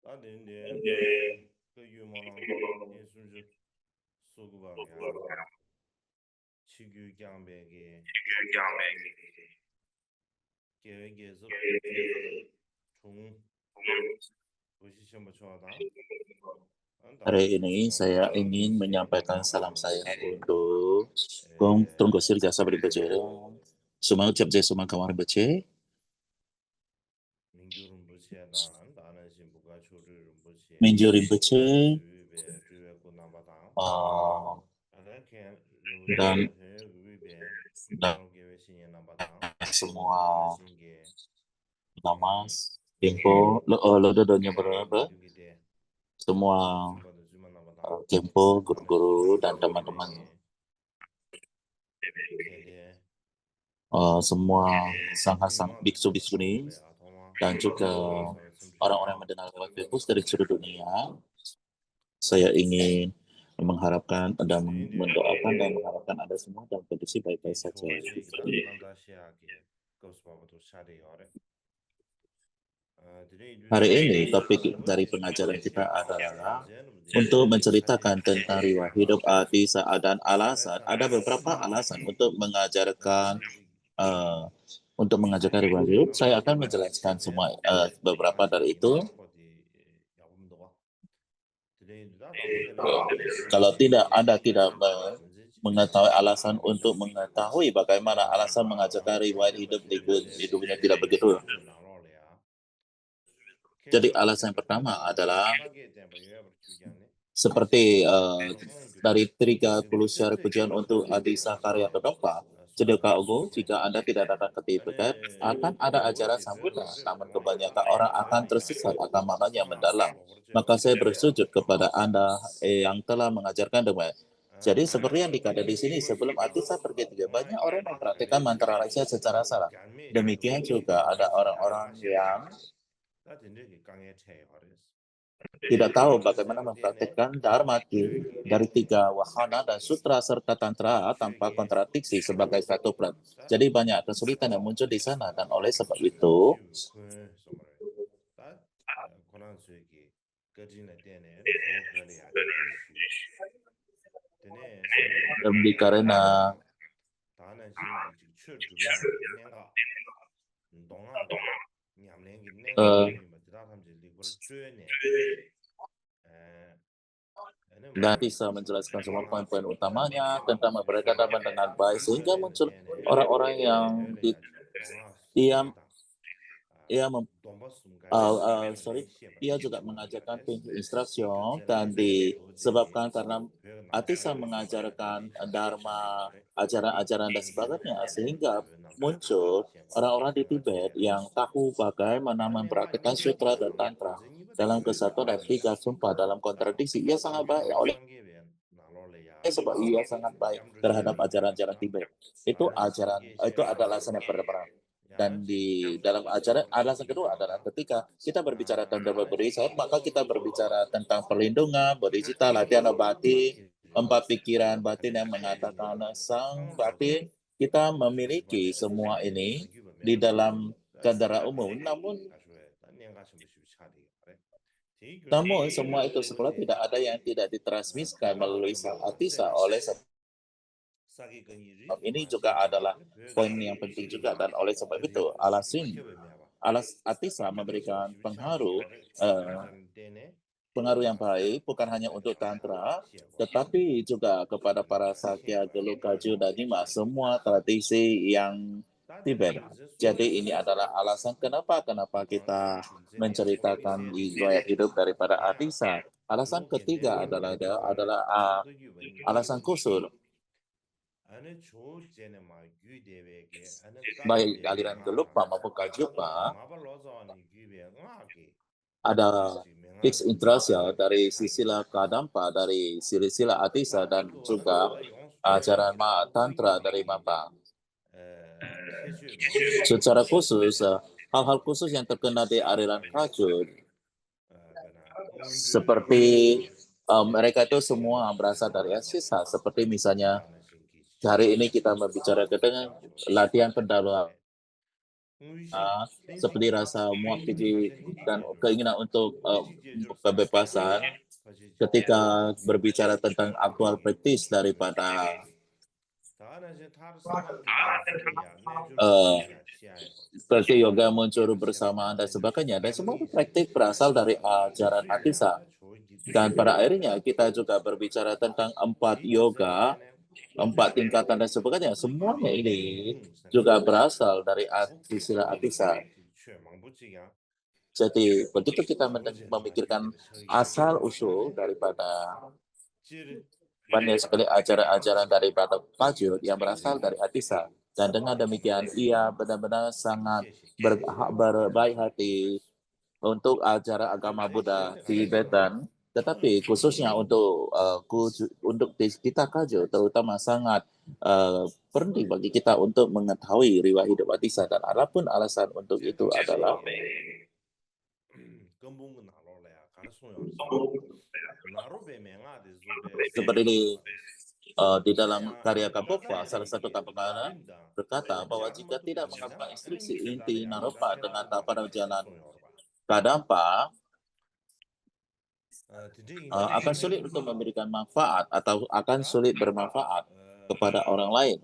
다른데 그 유머랑 예술적 소구방야 지구 경배기 계획에서 종 posisi bersuara Hari antara ini semua saya ingin posisi menyampaikan mana salam saya untuk Kong eh Tunggu Sir Jasa Beribaca. Semua ucap saya semua kamar baca. 민주를 무시하다 나는 신부가 조류를 무시해 Minju Rinpoche 주위에 주위고 나바다 uh, 이렇게 dan, 루루시나 주위에 dan 나로 계획신이 나바다 semua 신게 nama Kempo, lo dodonya berapa? 민주기 돼 Semua 주마도 주마 나바다 Kempo, 나는 guru-guru dan 신부가 teman-teman 계획이 걔네 semua sangat-sangat 미망도 biksu-biksuni 도마래 도마 dan juga 도마서 orang-orang yang mendengar lewat Facebook dari seluruh dunia. Saya ingin mengharapkan dan mendoakan dan mengharapkan Anda semua dalam kondisi baik-baik saja. 조직이다 난다시하게 그것부터 샤리어래 Hari ini topik dari pengajaran kita adalah untuk menceritakan tentang riwayat hidup Atisa dan alasan. Ada beberapa alasan uh, untuk mengajarkan riwayat hidup. Saya akan menjelaskan semua beberapa dari itu. Kalau tidak Anda tidak mengetahui alasan untuk mengetahui bagaimana alasan mengajarkan riwayat hidupnya tidak begitu. Jadi alasan yang pertama adalah seperti dari 30 syarat pujian untuk Adisa Karya Kedopa. Jadi Kak jika Anda tidak datang ke Tibet, akan ada acara sambutan, namun kebanyakan orang akan tersesat akan maknanya yang mendalam. Maka saya bersujud kepada Anda yang telah mengajarkan demikian. Jadi seperti yang dikatakan di sini, sebelum Atisa pergi tiga, banyak orang mempraktikkan mantra rahasia secara salah. Demikian juga ada orang-orang yang tidak tahu bagaimana mempraktikkan Dharma dari tiga wahana dan sutra serta tantra tanpa kontradiksi sebagai satu plat. Jadi banyak kesulitan yang muncul di sana dan oleh sebab itu karena dan bisa menjelaskan semua poin-poin utamanya tentang memberitakan dengan baik sehingga muncul orang-orang yang diam ia juga mengajarkan instruction dan disebabkan karena Atisa mengajarkan Dharma, ajaran-ajaran dan sebagainya sehingga muncul orang-orang di Tibet yang tahu bagaimana mempraktikkan sutra dan tantra dalam kesatuan dan tiga sumpah dalam kontradiksi. Ia sangat baik oleh sebab ia sangat baik terhadap ajaran-ajaran Tibet. Itu adalah alasan yang pertama. Dan di dalam ajaran alasan kedua adalah ketika kita berbicara tentang berisik, maka kita berbicara tentang perlindungan, bodhicitta, latihan batin, empat pikiran batin yang mengatakan sang batin. Kita memiliki semua ini di dalam kendaraan umum, namun semua itu sekolah tidak ada yang tidak ditransmisikan melalui Atisa oleh sebab ini juga adalah poin yang penting juga dan oleh sebab itu Atisa memberikan pengaruh yang baik bukan hanya untuk tantra tetapi juga kepada para sakya, gelu, kaju dan nima semua tradisi yang Tibet. Jadi ini adalah alasan kenapa kita menceritakan riwayat hidup daripada Atisa. Alasan ketiga adalah alasan kusur. Baik aliran Gelugpa maupun Kagyu-pa ada fix interest ya dari sila Kadampa, dari sila Atisa dan juga ajaran Tantra dari Mapa. Secara khusus, hal-hal khusus yang terkena di aliran Kagyu seperti mereka itu semua berasal dari Asisa, seperti misalnya hari ini kita membicarakan dengan latihan pendahuluan seperti rasa muak keji dan keinginan untuk kebebasan ketika berbicara tentang aktual praktis daripada seperti yoga muncul bersamaan dan sebagainya, dan semua itu praktik berasal dari ajaran Atisa. Dan pada akhirnya kita juga berbicara tentang 4 yoga, 4 tingkatan dan sebagainya. Semuanya ini juga berasal dari istilah Atisa. Jadi begitu kita memikirkan asal usul daripada banyak sekali ajaran-ajaran daripada Pajut yang berasal dari Atisa. Dan dengan demikian ia benar-benar sangat berbaik hati untuk ajaran agama Buddha Tibetan, tetapi khususnya untuk kita Kajut terutama sangat penting bagi kita untuk mengetahui riwayat hidup Atisa, dan apapun alasan untuk itu adalah seperti di dalam karya Kapokwa, salah satu kapakana berkata bahwa jika tidak mengamalkan instruksi inti Naropa dengan tahapan jalan Kadampa, akan sulit untuk memberikan manfaat atau akan sulit bermanfaat kepada orang lain.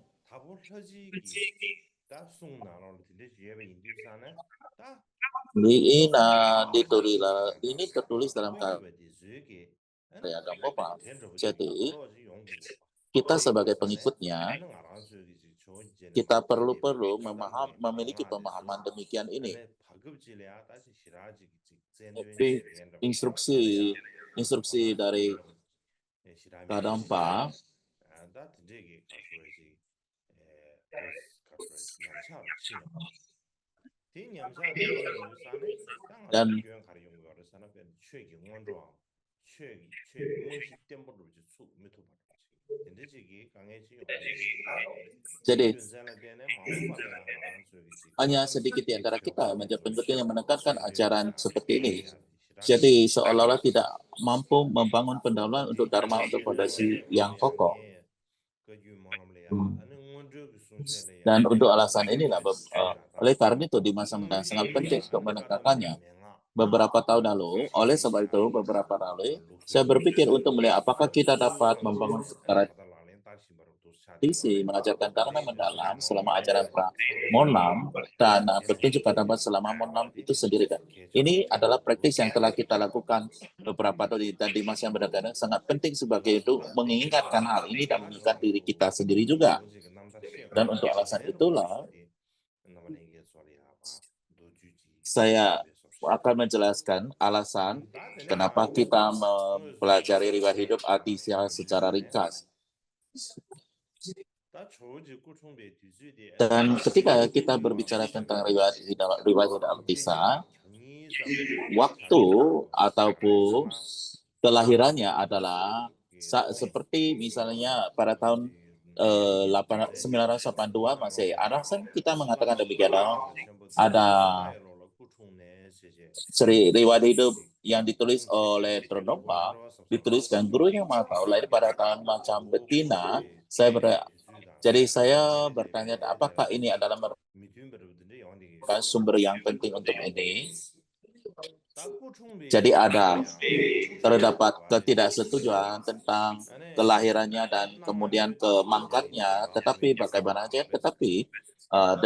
Ini tertulis dalam karya Kapokwa. Jadi kita sebagai pengikutnya, kita perlu memiliki pemahaman demikian ini. Tapi instruksi dari Kadampa dan jadi hanya sedikit di antara kita menjadi pengikut yang menekankan ajaran seperti ini. Jadi seolah-olah tidak mampu membangun pendahuluan untuk dharma, untuk fondasi yang kokoh. Dan untuk alasan inilah, oleh karena itu di masa mendatang sangat penting untuk menekankannya. Beberapa tahun lalu, oleh sebab itu beberapa lalu, saya berpikir untuk melihat apakah kita dapat membangun tradisi mengajarkan dharma mendalam selama ajaran Monam dan petunjuk Kadampa selama Monam itu sendiri. Kan. Ini adalah praktis yang telah kita lakukan beberapa tahun dan di masa yang mendatang sangat penting sebagai itu mengingatkan hal ini dan mengingatkan diri kita sendiri juga. Dan untuk alasan itulah saya akan menjelaskan alasan kenapa kita mempelajari riwayat hidup Atisa secara ringkas. Dan ketika kita berbicara tentang riwayat hidup Atisa, waktu ataupun kelahirannya adalah seperti misalnya pada tahun 982 masih. Alasan kita mengatakan demikian ada riwayat hidup yang ditulis oleh Trondopa, dituliskan gurunya Matau lahir pada tahun macam betina. Jadi saya bertanya apakah ini adalah merupakan sumber yang penting untuk ini. Jadi terdapat ketidaksetujuan tentang kelahirannya dan kemudian kemangkatnya, tetapi bagaimana aja, tetapi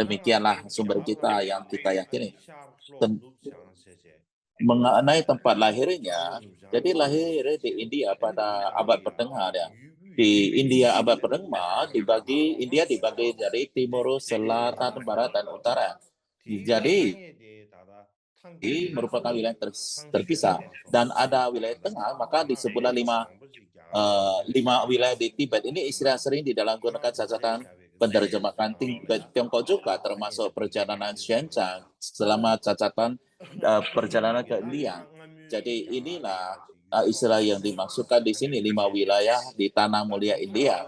demikianlah sumber kita yang kita yakini. Mengenai tempat lahirnya, jadi lahir di India pada abad pertengahan ya. Di India abad pertengahan India dibagi dari timur, selatan, barat, dan utara. Jadi merupakan wilayah terpisah dan ada wilayah tengah, maka disebutlah lima wilayah di Tibet. Ini istilah sering di dalam gunakan catatan penerjemahan Tibet Tiongkok juga, termasuk perjalanan Xuanzang selama catatan perjalanan ke India. Jadi inilah istilah yang dimaksudkan di sini 5 wilayah di tanah mulia India.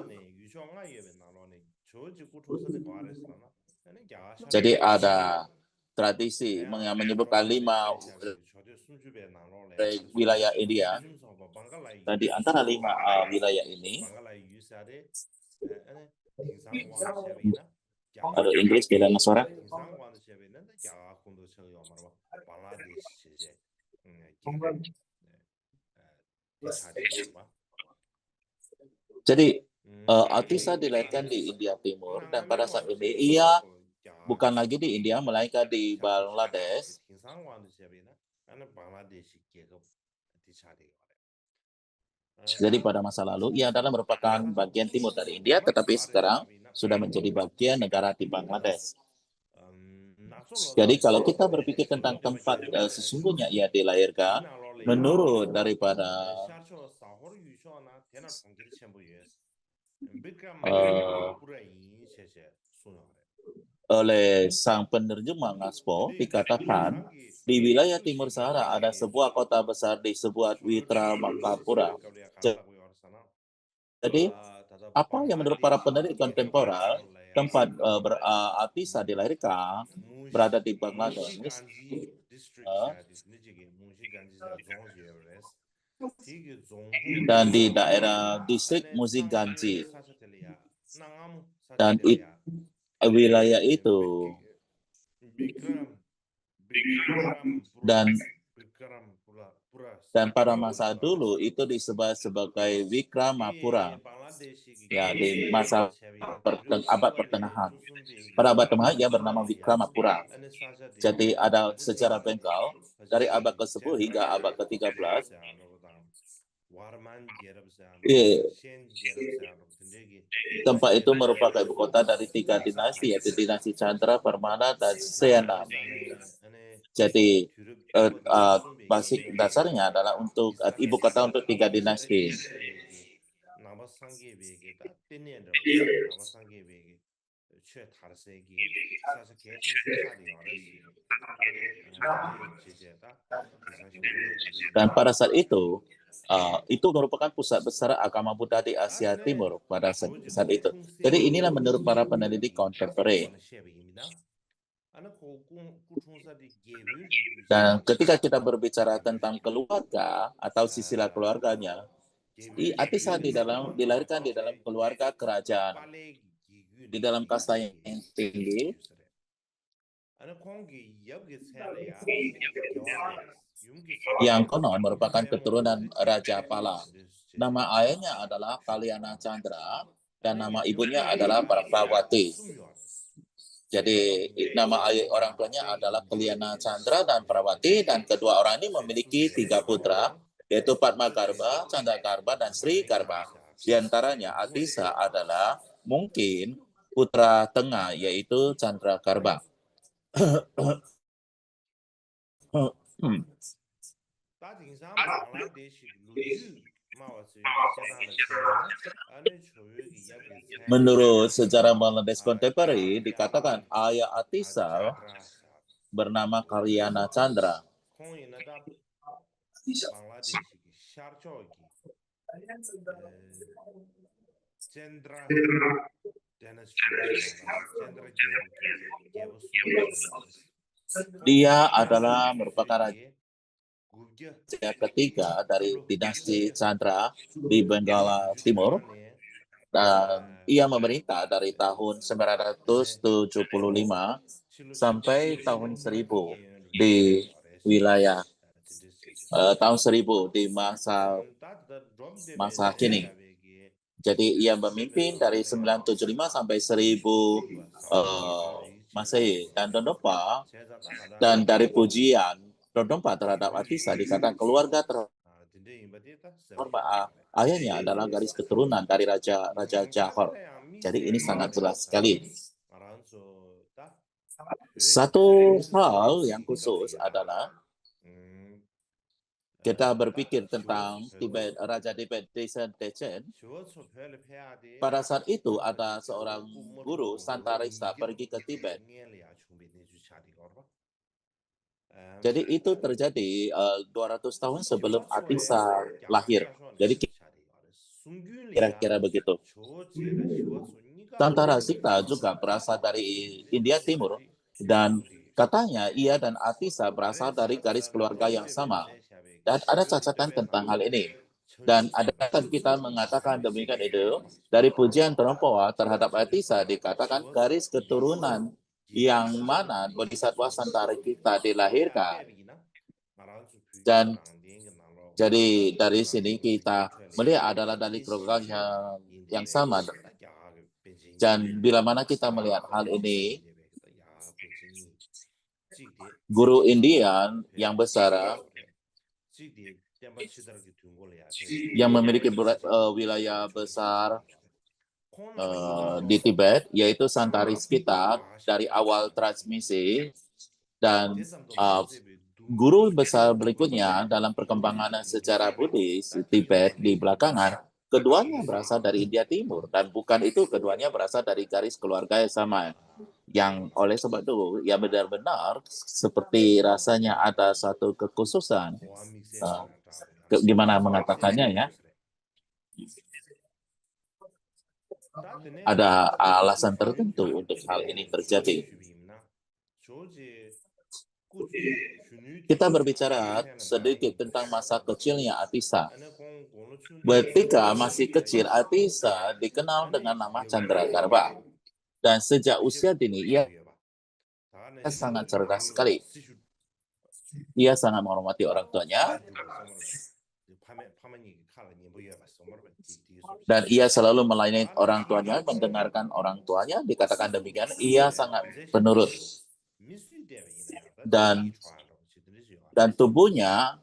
Jadi ada tradisi yang menyebutkan 5 wilayah India, dan di antara 5 wilayah ini ada Inggris beda suara. Jadi Atisa dilahirkan di India Timur dan pada saat ini ia bukan lagi di India melainkan di Bangladesh. Jadi pada masa lalu ia adalah merupakan bagian timur dari India tetapi sekarang sudah menjadi bagian negara di Bangladesh. Jadi kalau kita berpikir tentang tempat sesungguhnya ia dilahirkan menurut daripada oleh sang penerjemah Ngaspo dikatakan di wilayah Timur Sahara ada sebuah kota besar disebut Witra Makapura. Jadi apa yang menurut para penelit kontemporer tempat Atisa dilahirkan berada di Bangladesh dan di daerah distrik Muziganji dan wilayah itu dan pada masa dulu itu disebut sebagai Wikramapura ya di masa abad pertengahan. Pada abad pertengahan ia bernama Wikramapura. Jadi ada sejarah bengkal dari abad ke-10 hingga abad ke-13. Tempat itu merupakan ibu kota dari 3 dinasti yaitu dinasti Chandra, Parmana, dan Sena. Jadi basic dasarnya adalah untuk ibu kota untuk 3 dinasti. Dan pada saat itu merupakan pusat besar agama Buddha di Asia Timur pada saat itu. Jadi inilah menurut para peneliti kontemporer. Dan ketika kita berbicara tentang keluarga atau silsilah keluarganya, Atisa dilahirkan di dalam keluarga kerajaan, di dalam kasta yang tinggi, yang konon merupakan keturunan Raja Pala. Nama ayahnya adalah Kalyana Chandra dan nama ibunya adalah Prabhawati. Jadi nama ayah orang tuanya adalah Kalyana Chandra dan Prabhawati dan kedua orang ini memiliki 3 putra yaitu Padmagarba, Chandragarba, dan Sri Garba. Di antaranya Atisa adalah mungkin putra tengah yaitu Chandragarba. Menurut sejarah Bangladesh kontemporer dikatakan ayah Atisa bernama Kalyana Chandra. Dia adalah merupakan raja ketiga dari dinasti Chandra di Benggala Timur dan ia memerintah dari tahun 975 sampai tahun 1000 di wilayah tahun 1000 di masa kini. Jadi ia memimpin dari 975 sampai 1000 Masehi dan Dondopa dan dari pujian Dondopa terhadap Atisa dikatakan keluarga terhormat ayahnya adalah garis keturunan dari Raja Johor. Jadi ini sangat jelas sekali. Satu hal yang khusus adalah kita berpikir tentang Tibet, Raja Tibet Desen Techen. Pada saat itu ada seorang guru Santarista pergi ke Tibet. Jadi itu terjadi 200 tahun sebelum Atisa lahir. Jadi kira-kira begitu. Santarasita juga berasal dari India Timur dan katanya ia dan Atisa berasal dari garis keluarga yang sama. Dan ada catatan tentang hal ini. Dan ada kita mengatakan demikian itu, dari pujian Trompoa terhadap Atisa dikatakan garis keturunan yang mana Bodhisattva Santarasita dilahirkan. Dan jadi dari sini kita melihat adalah dari program yang sama. Dan bila mana kita melihat hal ini, guru Indian yang besar yang memiliki wilayah besar di Tibet, yaitu Santaris kita dari awal transmisi, dan guru besar berikutnya dalam perkembangan secara Buddhis Tibet di belakangan, keduanya berasal dari India Timur, dan bukan itu, keduanya berasal dari garis keluarga yang sama. Yang oleh sebab itu, ya benar-benar seperti rasanya ada satu kekhususan, di mana mengatakannya ya, ada alasan tertentu untuk hal ini terjadi. Kita berbicara sedikit tentang masa kecilnya Atisa. Ketika masih kecil, Atisa dikenal dengan nama Chandragarbha. Dan sejak usia dini, ia sangat cerdas sekali. Ia sangat menghormati orang tuanya, dan ia selalu melayani orang tuanya, mendengarkan orang tuanya. Dikatakan demikian, ia sangat penurut. Dan tubuhnya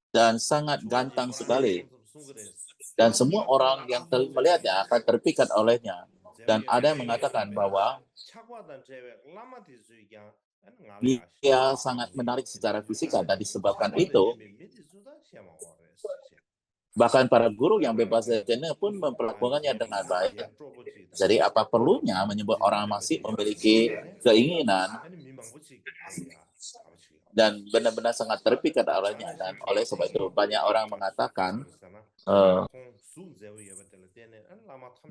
dan sangat ganteng sekali. Dan semua orang yang melihatnya akan terpikat olehnya. Dan ada yang mengatakan bahwa dia sangat menarik secara fisika, dan disebabkan itu, bahkan para guru yang bebas dari pun memperlakukannya dengan baik. Jadi apa perlunya menyebut orang masih memiliki keinginan dan benar-benar sangat terpikat olehnya. Dan oleh sebab itu banyak orang mengatakan,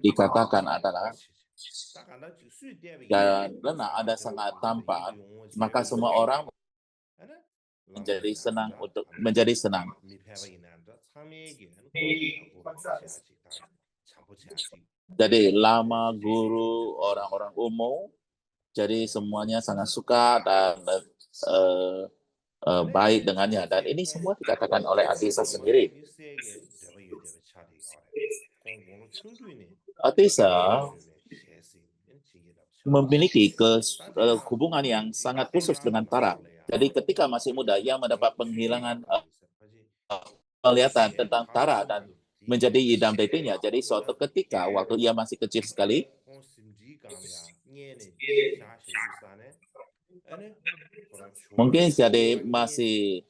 dikatakan adalah karena ada sangat tampan, maka semua orang menjadi senang untuk menjadi senang. Jadi lama, guru, orang-orang umum, jadi semuanya sangat suka dan baik dengannya. Dan ini semua dikatakan oleh Atisa sendiri. Atisa memiliki hubungan yang sangat khusus dengan Tara. Jadi ketika masih muda, ia mendapat penghilangan penglihatan tentang Tara dan menjadi idam detinya. Jadi suatu ketika waktu ia masih kecil sekali, mungkin jadi masih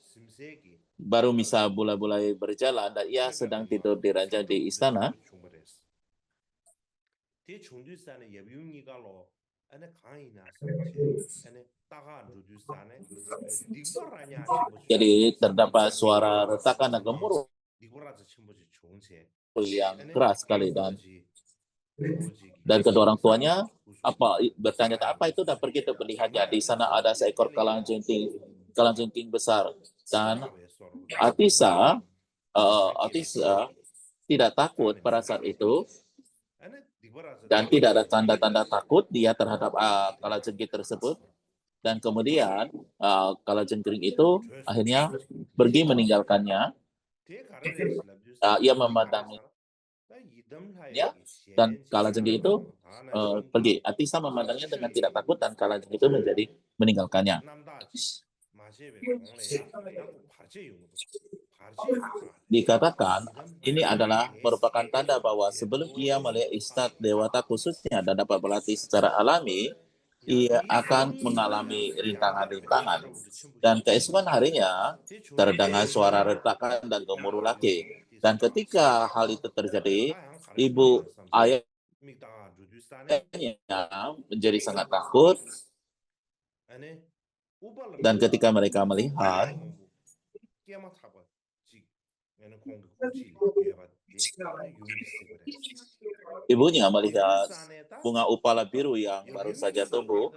baru bisa mulai berjalan, dan ia sedang tidur di ranjang di istana. Jadi terdapat suara retakan dan gemuruh yang keras sekali, dan kedua orang tuanya bertanya apa itu, dan pergi untuk melihatnya. Di sana ada seekor kalajengking besar, dan Atisa tidak takut pada saat itu, dan tidak ada tanda-tanda takut dia terhadap kalajengking tersebut. Dan kemudian kalajengking itu akhirnya pergi meninggalkannya. Ia memandanginya, dan kalajengking itu pergi. Atisa memandangnya dengan tidak takut, dan kalajengking itu menjadi meninggalkannya. Dikatakan ini adalah merupakan tanda bahwa sebelum ia melihat istat dewata khususnya dan dapat berlatih secara alami, ia akan mengalami rintangan-rintangan. Dan keesokan harinya terdengar suara retakan dan gemuruh lagi. Dan ketika hal itu terjadi, ibu ayahnya menjadi sangat takut. Dan ketika mereka melihat, ibunya melihat bunga upala biru yang baru saja tumbuh.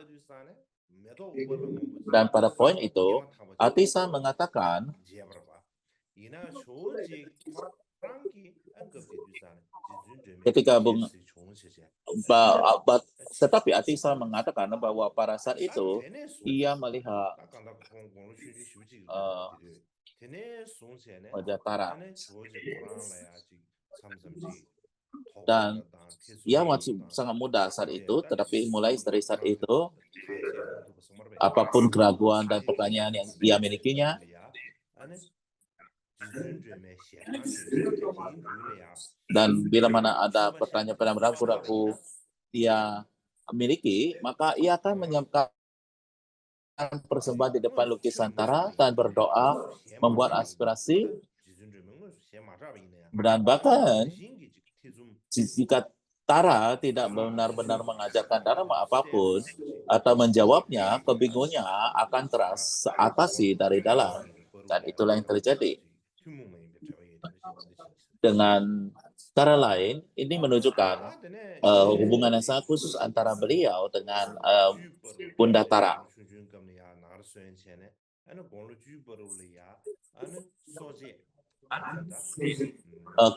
Dan pada poin itu, Atisa mengatakan, ketika bunga Tetapi Atisa mengatakan bahwa pada saat itu ia melihat Raja Tara dan ia masih sangat muda saat itu, tetapi mulai dari saat itu apapun keraguan dan pertanyaan yang dia milikinya, dan bila mana ada pertanyaan ragu-ragu ia miliki, maka ia akan menyiapkan persembahan di depan lukisan Tara dan berdoa, membuat aspirasi, dan bahkan jika Tara tidak benar-benar mengajarkan dharma apapun atau menjawabnya, kebingungannya akan teratasi dari dalam. Dan itulah yang terjadi. Dengan cara lain, ini menunjukkan hubungan yang sangat khusus antara beliau dengan Bunda Tara.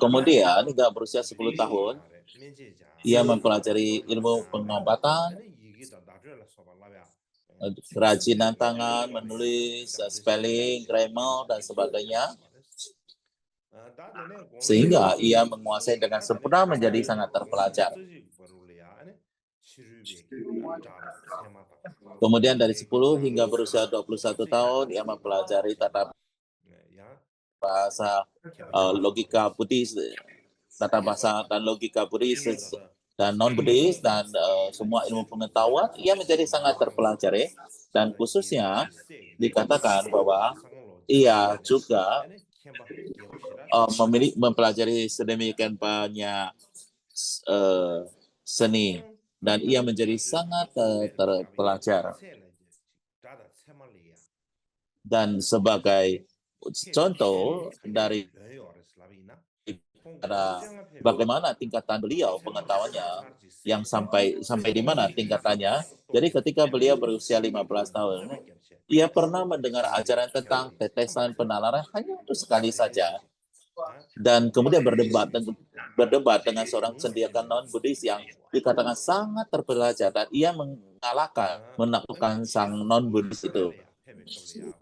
Kemudian hingga berusia 10 tahun, ia mempelajari ilmu pengobatan, kerajinan tangan, menulis, spelling, grammar, dan sebagainya. Sehingga ia menguasai dengan sempurna, menjadi sangat terpelajar. Kemudian dari 10 hingga berusia 21 tahun, ia mempelajari tata bahasa logika Buddhis, tata bahasa dan logika Buddhis dan non-Buddhis, dan semua ilmu pengetahuan, ia menjadi sangat terpelajari. Dan khususnya dikatakan bahwa ia juga mempelajari sedemikian banyak seni, dan ia menjadi sangat terpelajar. Dan sebagai contoh dari bagaimana tingkatan beliau pengetahuannya, yang sampai di mana tingkatannya. Jadi ketika beliau berusia 15 tahun, ia pernah mendengar ajaran tentang tetesan penalaran hanya untuk sekali saja. Dan kemudian berdebat dengan seorang cendekiawan non-Buddhis yang dikatakan sangat terpelajar, dan ia menaklukkan sang non-Buddhis itu.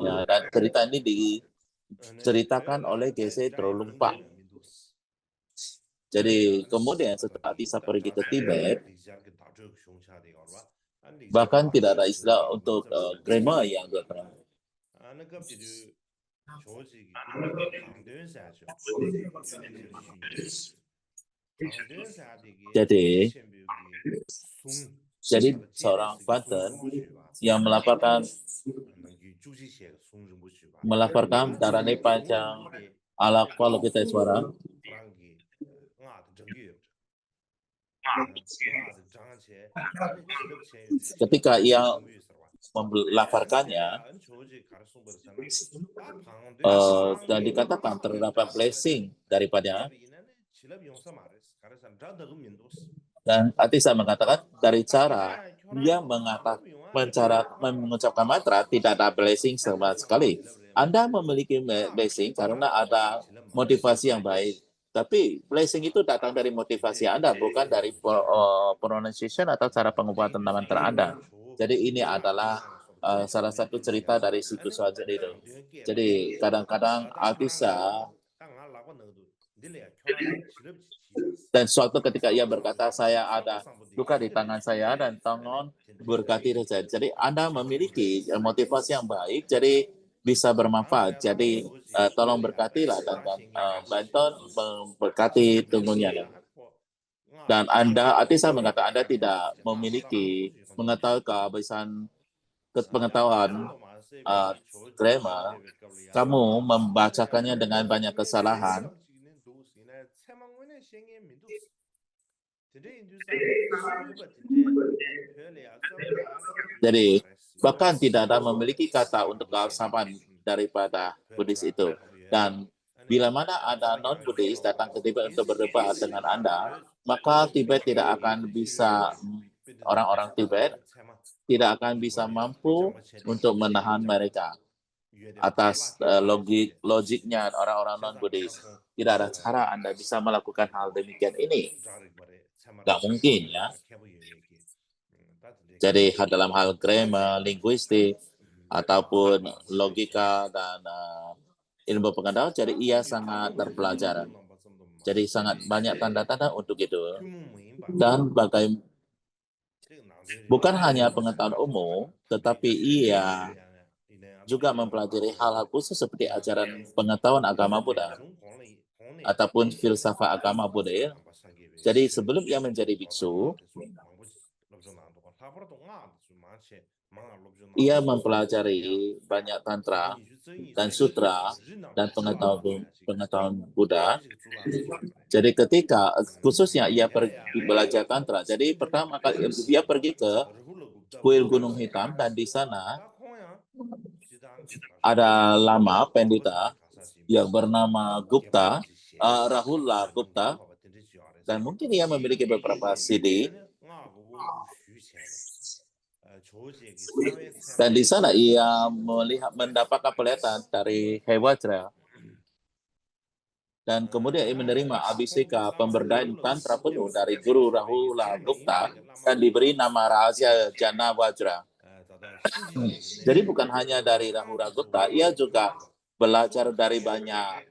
Ya, dan cerita ini diceritakan oleh Geshe Trolungpa. Jadi kemudian setelah Atisa pergi ke Tibet, bahkan tidak ada istilah untuk grammar yang dia pernah. Jadi seorang Banten yang melaporkan Dharane Panjang ala Avalokitesvara ketika ia melaporkannya, dan dikatakan terdapat blessing daripadanya. Dan Atisa mengatakan dari cara dia mengucapkan mantra tidak ada blessing sama sekali. Anda memiliki blessing karena ada motivasi yang baik. Tapi blessing itu datang dari motivasi Anda, bukan dari pronunciation atau cara pengobatan mantra Anda. Jadi ini adalah salah satu cerita dari siklus wajar itu. Jadi kadang-kadang Atisa, dan suatu ketika ia berkata, saya ada luka di tangan saya dan tolong berkati saja. Jadi Anda memiliki motivasi yang baik, jadi bisa bermanfaat. Jadi tolong berkatilah dan bantu berkati tunggunya. Dan Anda, Atisa mengatakan Anda tidak memiliki mengetahui kehabisan pengetahuan grammar, kamu membacakannya dengan banyak kesalahan. Jadi bahkan tidak ada memiliki kata untuk keabsahan daripada Buddhis itu. Dan bila mana ada non-Buddhis datang ke Tibet untuk berdebat dengan Anda, maka Tibet tidak akan bisa, orang-orang Tibet tidak akan bisa mampu untuk menahan mereka atas logiknya orang-orang non-Buddhis. Tidak ada cara Anda bisa melakukan hal demikian ini. nggak mungkin ya. Jadi dalam hal grammar, linguistik, ataupun logika dan ilmu pengetahuan, jadi ia sangat terpelajar. Jadi sangat banyak tanda-tanda untuk itu. Dan bukan hanya pengetahuan umum, tetapi ia juga mempelajari hal-hal khusus seperti ajaran pengetahuan agama Buddha ataupun filsafat agama Buddha ya. Jadi sebelum ia menjadi biksu, ia mempelajari banyak tantra dan sutra dan pengetahuan Buddha. Jadi ketika khususnya ia pergi belajar tantra, jadi pertama kali ia pergi ke kuil Gunung Hitam dan di sana ada lama pendeta yang bernama Gupta, Rahula Gupta, dan mungkin ia memiliki beberapa CD. Dan di sana ia mendapatkan pelihatan dari Hewajra. Dan kemudian ia menerima abhiseka pemberdayaan tantra penuh dari Guru Rahula Gupta dan diberi nama rahasia Jana Wajra. Jadi bukan hanya dari Rahula Gupta, ia juga belajar dari banyak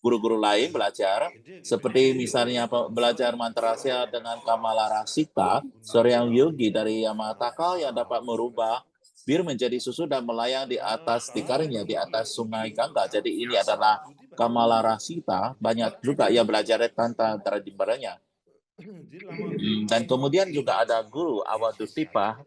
guru-guru lain belajar, seperti misalnya belajar mantra rahasia dengan Kamala Rasita, seorang yogi dari Yamataka yang dapat merubah bir menjadi susu dan melayang di atas tikarnya di atas sungai Gangga. Jadi ini adalah Kamala Rasita. Banyak juga ia belajar tentang tradisinya. Dan kemudian juga ada guru Awadutipa.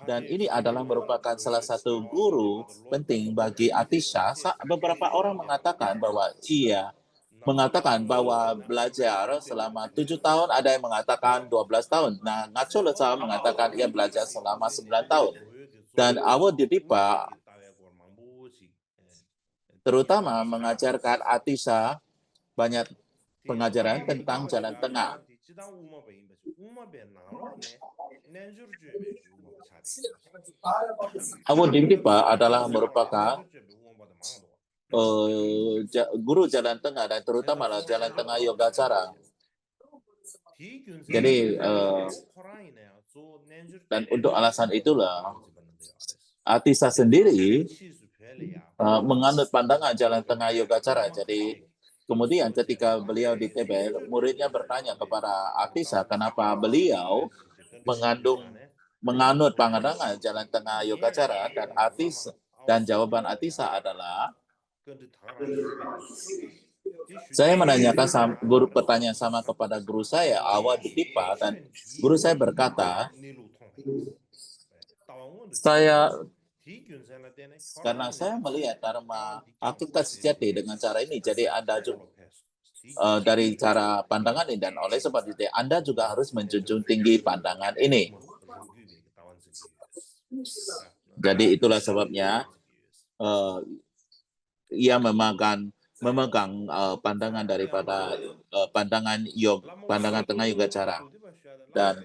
Dan ini adalah merupakan salah satu guru penting bagi Atisha. Beberapa orang mengatakan bahwa ia mengatakan bahwa belajar selama 7 tahun, ada yang mengatakan 12 tahun. Nah, Ngaco Lesa mengatakan ia belajar selama 9 tahun. Dan Awadutipa terutama mengajarkan Atisha banyak pengajaran tentang jalan tengah. Awadutipa adalah merupakan guru jalan tengah dan terutama jalan tengah Yogacara. Jadi dan untuk alasan itulah Atisha sendiri menganut pandangan jalan tengah Yogacara. Jadi kemudian ketika beliau di Tibet, muridnya bertanya kepada Atisha kenapa beliau menganut pandangan jalan tengah Yogacara, dan jawaban Atisha adalah, saya menanyakan pertanyaan sama kepada guru saya, Awadutipa, dan guru saya berkata, karena saya melihat dharma hakikat sejati dengan cara ini, jadi Anda juga dari cara pandangan ini, dan oleh sebab itu Anda juga harus menjunjung tinggi pandangan ini. Jadi itulah sebabnya ia memegang pandangan daripada pandangan tengah Yogacara. Dan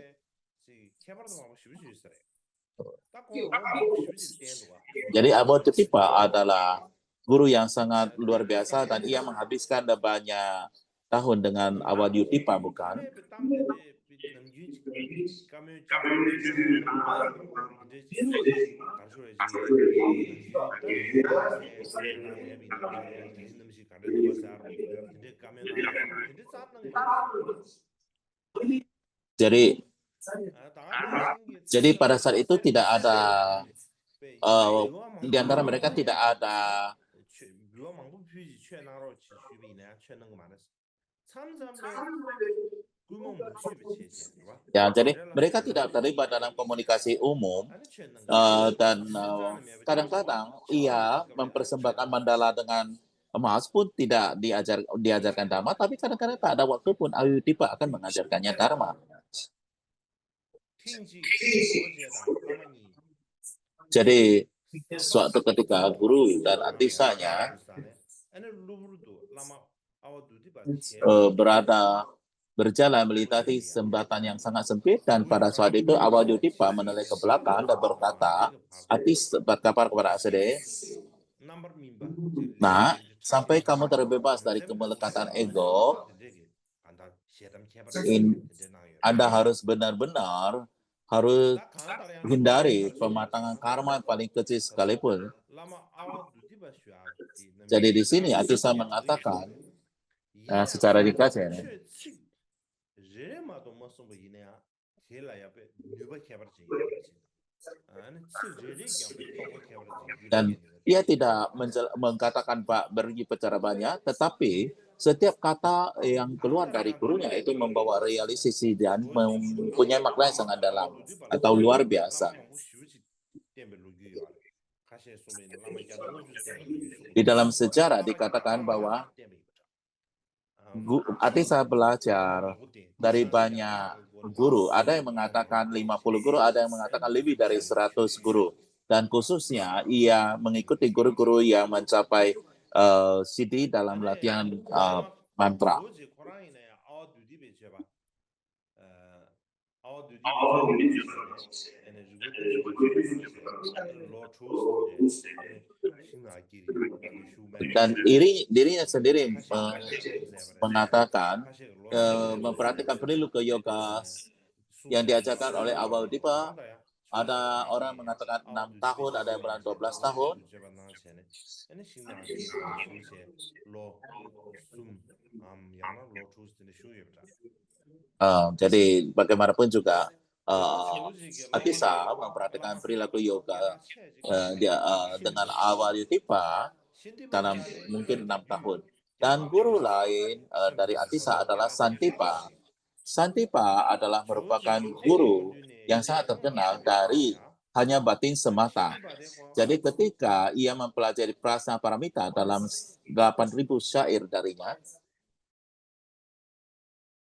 jadi Awadutipa adalah guru yang sangat luar biasa dan ia menghabiskan banyak tahun dengan Awadutipa, bukan? Jadi pada saat itu tidak ada di antara mereka tidak ada ya, jadi mereka tidak terlibat dalam komunikasi umum dan kadang-kadang ia mempersembahkan mandala dengan emas pun tidak diajarkan dharma, tapi kadang-kadang tak ada waktu pun Awadutipa akan mengajarkannya dharma. Jadi suatu ketika guru dan Atishanya berjalan melintasi jembatan yang sangat sempit, dan pada saat itu Awadutipa menoleh ke belakang dan berkata, berkata kepada Asade, nah, sampai kamu terbebas dari kemelekatan ego, Anda harus benar-benar harus hindari pematangan karma paling kecil sekalipun. Jadi di sini Atisa mengatakan secara ringkas ya, dan ia tidak mengatakan Pak beri bicara banyak, tetapi setiap kata yang keluar dari gurunya itu membawa realisasi dan mempunyai makna yang sangat dalam atau luar biasa. Di dalam sejarah dikatakan bahwa Atisa belajar dari banyak guru. Ada yang mengatakan 50 guru, ada yang mengatakan lebih dari 100 guru. Dan khususnya ia mengikuti guru-guru yang mencapai CD dalam latihan mantra. Dan dirinya sendiri mengatakan memperhatikan perilaku yoga yang diajarkan oleh Avalokitesvara. Ada orang mengatakan 6 tahun, ada yang bilang 12 tahun. Jadi bagaimanapun juga Atisa memperhatikan perilaku yoga dengan Avalokitesvara dalam mungkin 6 tahun. Dan guru lain dari Atisa adalah Santipa. Santipa adalah merupakan guru yang sangat terkenal dari hanya batin semata. Jadi ketika ia mempelajari Prasna Paramita dalam 8.000 syair darinya,